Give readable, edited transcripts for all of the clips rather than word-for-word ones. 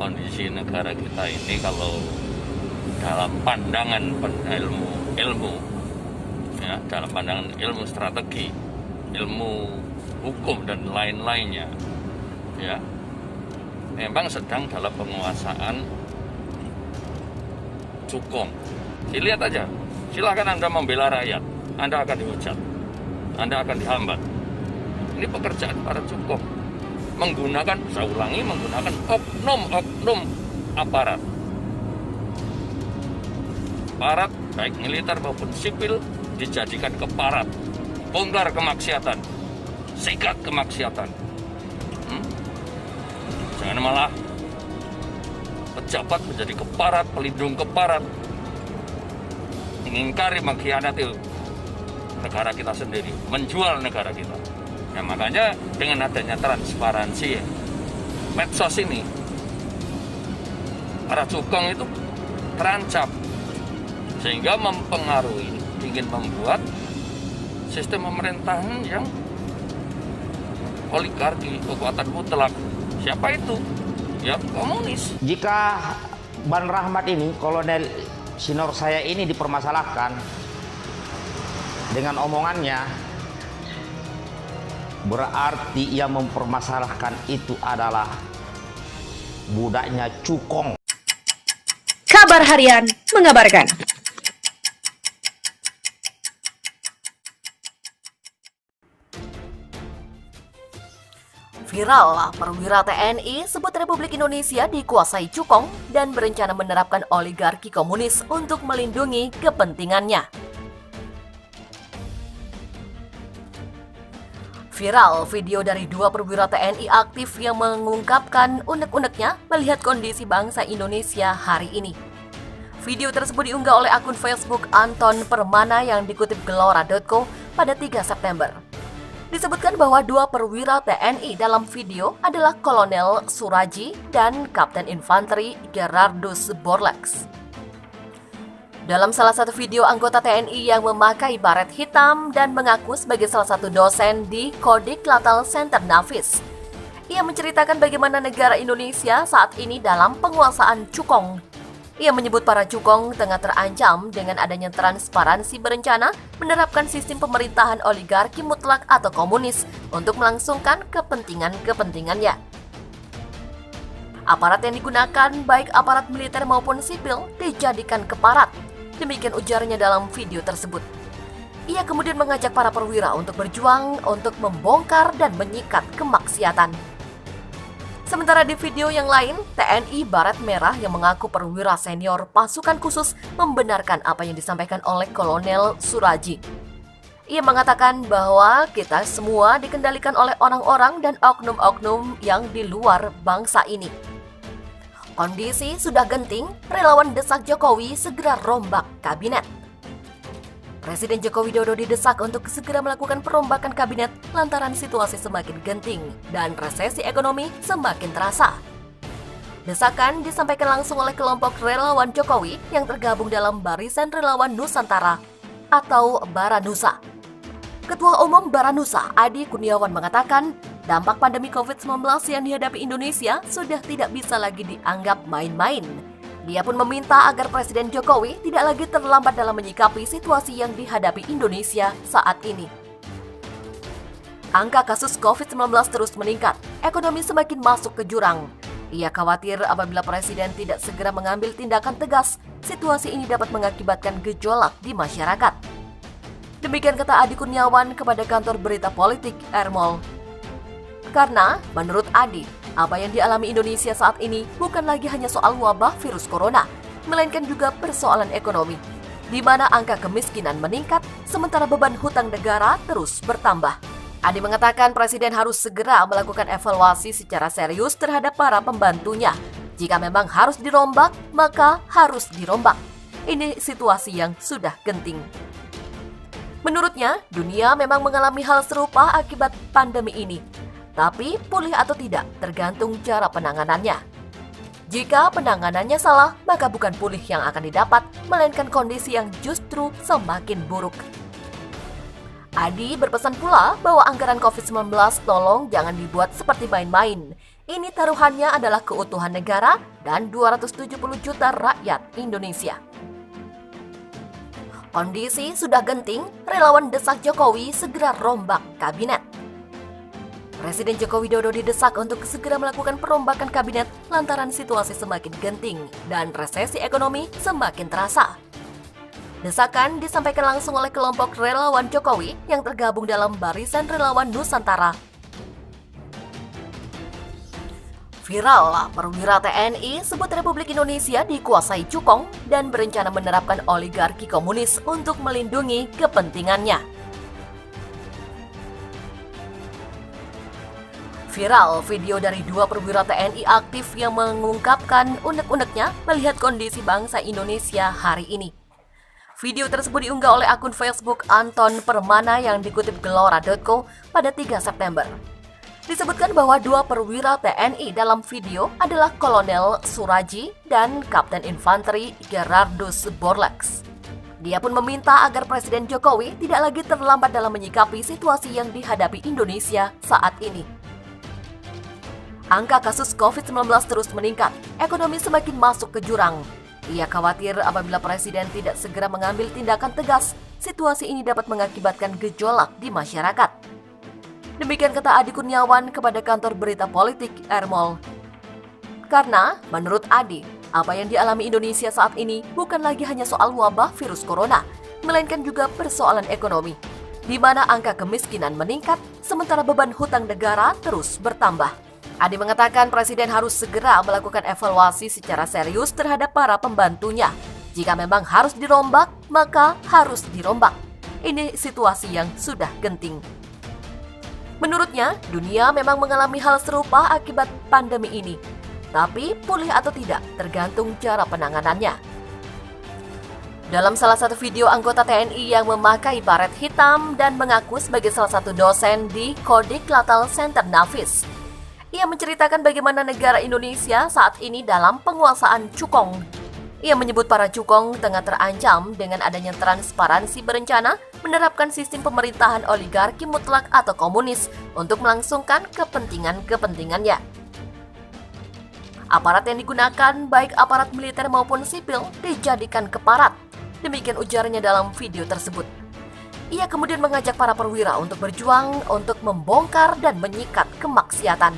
kondisi negara kita ini kalau dalam pandangan ilmu ya, dalam pandangan ilmu strategi, ilmu hukum dan lain-lainnya, ya, memang sedang dalam penguasaan cukong. Dilihat aja, silakan Anda membela rakyat, Anda akan dihujat, Anda akan dihambat. Ini pekerjaan para cukong, saya ulangi, menggunakan oknum-oknum aparat baik militer maupun sipil dijadikan keparat, bongkar kemaksiatan, sikat kemaksiatan. Jangan malah pejabat menjadi keparat, pelindung keparat, mengingkari, mengkhianati negara kita sendiri, menjual negara kita. Ya, makanya dengan adanya transparansi medsos ini, para cukong itu terancam, sehingga mempengaruhi, ingin membuat sistem pemerintahan yang oligarki, kekuatan mutlak. Siapa itu? Ya, komunis. Jika Ban Rahmat ini, kolonel senior saya ini dipermasalahkan dengan omongannya, berarti yang mempermasalahkan itu adalah budaknya cukong. Kabar Harian mengabarkan. Viral, perwira TNI sebut Republik Indonesia dikuasai cukong dan berencana menerapkan oligarki komunis untuk melindungi kepentingannya. Viral video dari dua perwira TNI aktif yang mengungkapkan unek-uneknya melihat kondisi bangsa Indonesia hari ini. Video tersebut diunggah oleh akun Facebook Anton Permana yang dikutip Gelora.co pada 3 September. Disebutkan bahwa dua perwira TNI dalam video adalah Kolonel Suraji dan Kapten Infanteri Gerardus Borlex. Dalam salah satu video, anggota TNI yang memakai baret hitam dan mengaku sebagai salah satu dosen di Kodik Latal Center Nafis. Ia menceritakan bagaimana negara Indonesia saat ini dalam penguasaan cukong. Ia menyebut para cukong tengah terancam dengan adanya transparansi berencana menerapkan sistem pemerintahan oligarki mutlak atau komunis untuk melangsungkan kepentingannya. Aparat yang digunakan, baik aparat militer maupun sipil, dijadikan keparat. Demikian ujarnya dalam video tersebut. Ia kemudian mengajak para perwira untuk berjuang untuk membongkar dan menyikat kemaksiatan. Sementara di video yang lain, TNI Baret Merah yang mengaku perwira senior pasukan khusus membenarkan apa yang disampaikan oleh Kolonel Suraji. Ia mengatakan bahwa kita semua dikendalikan oleh orang-orang dan oknum-oknum yang di luar bangsa ini. Kondisi sudah genting, relawan desak Jokowi segera rombak kabinet. Presiden Joko Widodo didesak untuk segera melakukan perombakan kabinet lantaran situasi semakin genting dan resesi ekonomi semakin terasa. Desakan disampaikan langsung oleh kelompok relawan Jokowi yang tergabung dalam Barisan Relawan Nusantara atau Baranusa. Ketua Umum Baranusa, Adi Kurniawan mengatakan, dampak pandemi COVID-19 yang dihadapi Indonesia sudah tidak bisa lagi dianggap main-main. Dia pun meminta agar Presiden Jokowi tidak lagi terlambat dalam menyikapi situasi yang dihadapi Indonesia saat ini. Angka kasus COVID-19 terus meningkat, ekonomi semakin masuk ke jurang. Ia khawatir apabila Presiden tidak segera mengambil tindakan tegas, situasi ini dapat mengakibatkan gejolak di masyarakat. Demikian kata Adi Kurniawan kepada kantor berita politik Ermol. Karena menurut Adi, apa yang dialami Indonesia saat ini bukan lagi hanya soal wabah virus corona, melainkan juga persoalan ekonomi, di mana angka kemiskinan meningkat, sementara beban hutang negara terus bertambah. Adi mengatakan Presiden harus segera melakukan evaluasi secara serius terhadap para pembantunya. Jika memang harus dirombak, maka harus dirombak. Ini situasi yang sudah genting. Menurutnya, dunia memang mengalami hal serupa akibat pandemi ini. Tapi pulih atau tidak tergantung cara penanganannya. Jika penanganannya salah, maka bukan pulih yang akan didapat, melainkan kondisi yang justru semakin buruk. Adi berpesan pula bahwa anggaran COVID-19 tolong jangan dibuat seperti main-main. Ini taruhannya adalah keutuhan negara dan 270 juta rakyat Indonesia. Kondisi sudah genting, relawan desak Jokowi segera rombak kabinet. Presiden Joko Widodo didesak untuk segera melakukan perombakan kabinet lantaran situasi semakin genting dan resesi ekonomi semakin terasa. Desakan disampaikan langsung oleh kelompok relawan Jokowi yang tergabung dalam Barisan Relawan Nusantara. Viral, perwira TNI sebut Republik Indonesia dikuasai cukong dan berencana menerapkan oligarki komunis untuk melindungi kepentingannya. Viral video dari dua perwira TNI aktif yang mengungkapkan unek-uneknya melihat kondisi bangsa Indonesia hari ini. Video tersebut diunggah oleh akun Facebook Anton Permana yang dikutip Gelora.co pada 3 September. Disebutkan bahwa dua perwira TNI dalam video adalah Kolonel Suraji dan Kapten Infanteri Gerardus Borlax. Dia pun meminta agar Presiden Jokowi tidak lagi terlambat dalam menyikapi situasi yang dihadapi Indonesia saat ini. Angka kasus COVID-19 terus meningkat, ekonomi semakin masuk ke jurang. Ia khawatir apabila Presiden tidak segera mengambil tindakan tegas, situasi ini dapat mengakibatkan gejolak di masyarakat. Demikian kata Adi Kurniawan kepada kantor berita politik Ermol. Karena, menurut Adi, apa yang dialami Indonesia saat ini bukan lagi hanya soal wabah virus corona, melainkan juga persoalan ekonomi, di mana angka kemiskinan meningkat, sementara beban hutang negara terus bertambah. Adi mengatakan Presiden harus segera melakukan evaluasi secara serius terhadap para pembantunya. Jika memang harus dirombak, maka harus dirombak. Ini situasi yang sudah genting. Menurutnya, dunia memang mengalami hal serupa akibat pandemi ini. Tapi pulih atau tidak tergantung cara penanganannya. Dalam salah satu video anggota TNI yang memakai baret hitam dan mengaku sebagai salah satu dosen di Kodik Latal Center Nafis, ia menceritakan bagaimana negara Indonesia saat ini dalam penguasaan cukong. Ia menyebut para cukong tengah terancam dengan adanya transparansi berencana menerapkan sistem pemerintahan oligarki mutlak atau komunis untuk melangsungkan kepentingan-kepentingannya. Aparat yang digunakan, baik aparat militer maupun sipil, dijadikan keparat. Demikian ujarnya dalam video tersebut. Ia kemudian mengajak para perwira untuk berjuang untuk membongkar dan menyikat kemaksiatan.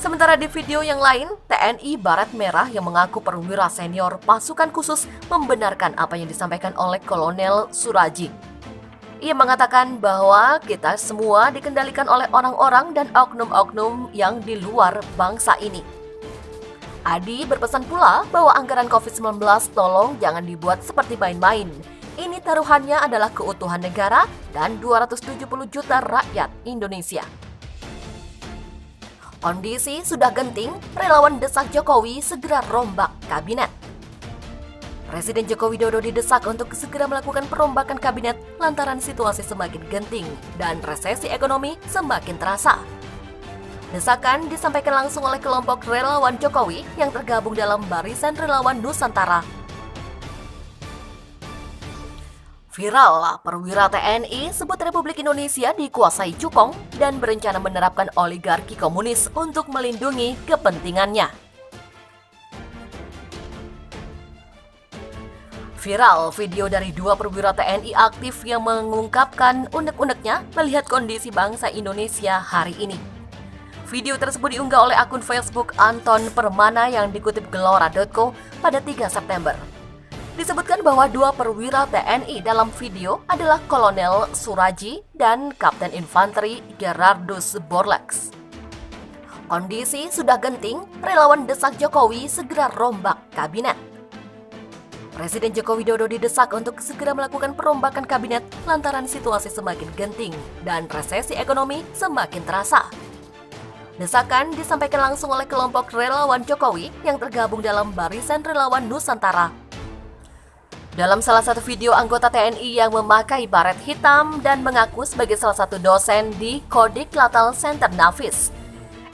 Sementara di video yang lain, TNI Baret Merah yang mengaku perwira senior pasukan khusus membenarkan apa yang disampaikan oleh Kolonel Suraji. Ia mengatakan bahwa kita semua dikendalikan oleh orang-orang dan oknum-oknum yang di luar bangsa ini. Adi berpesan pula bahwa anggaran COVID-19 tolong jangan dibuat seperti main-main. Ini taruhannya adalah keutuhan negara dan 270 juta rakyat Indonesia. Kondisi sudah genting, relawan desak Jokowi segera rombak kabinet. Presiden Joko Widodo didesak untuk segera melakukan perombakan kabinet lantaran situasi semakin genting dan resesi ekonomi semakin terasa. Desakan disampaikan langsung oleh kelompok relawan Jokowi yang tergabung dalam Barisan Relawan Nusantara. Viral, perwira TNI sebut Republik Indonesia dikuasai cukong dan berencana menerapkan oligarki komunis untuk melindungi kepentingannya. Viral video dari dua perwira TNI aktif yang mengungkapkan unek-uneknya melihat kondisi bangsa Indonesia hari ini. Video tersebut diunggah oleh akun Facebook Anton Permana yang dikutip Gelora.co pada 3 September. Disebutkan bahwa dua perwira TNI dalam video adalah Kolonel Suraji dan Kapten Infanteri Gerardus Borlax. Kondisi sudah genting, relawan desak Jokowi segera rombak kabinet. Presiden Joko Widodo didesak untuk segera melakukan perombakan kabinet lantaran situasi semakin genting dan resesi ekonomi semakin terasa. Desakan disampaikan langsung oleh kelompok relawan Jokowi yang tergabung dalam Barisan Relawan Nusantara. Dalam salah satu video anggota TNI yang memakai baret hitam dan mengaku sebagai salah satu dosen di Kodik Latal Center Nafis,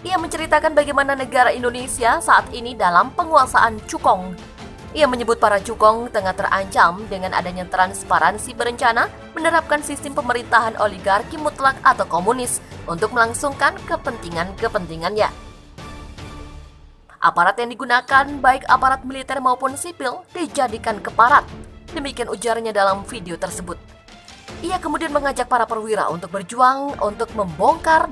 ia menceritakan bagaimana negara Indonesia saat ini dalam penguasaan cukong. Ia menyebut para cukong tengah terancam dengan adanya transparansi berencana menerapkan sistem pemerintahan oligarki mutlak atau komunis untuk melangsungkan kepentingan-kepentingannya. Aparat yang digunakan, baik aparat militer maupun sipil, dijadikan keparat. Demikian ujarnya dalam video tersebut. Ia kemudian mengajak para perwira untuk berjuang untuk membongkar